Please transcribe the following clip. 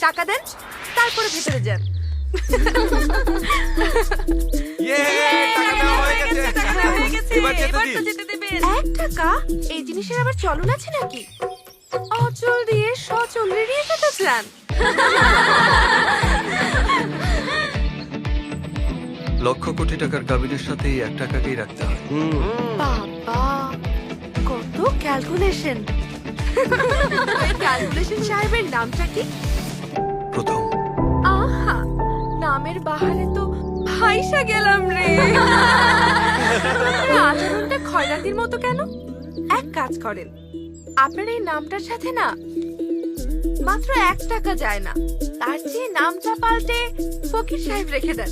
টাকা দেন, তারপরে ভেতরে যান। টাকা এই জিনিসের আবার চলন আছে নাকি? অচল দিয়ে সচল রেডিয়ে যেতে চান? লক্ষ কোটি টাকার কাবিনের সাথে এই 1 টাকাকেই রাখতে হয়। বাবা, কত ক্যালকুলেশন! ক্যালকুলেশন সাহেবের নামটা কি? প্রথম আহা, নামের বাহারে তো ভাইসা গেলাম রে। আচরণটা খয়রাতির মতো কেন? এক কাজ করেন, আপনার এই নামটার সাথে না মাত্র 1 টাকা যায় না, তার চেয়ে নামটা পাল্টে ফকির সাহেব রেখে দেন।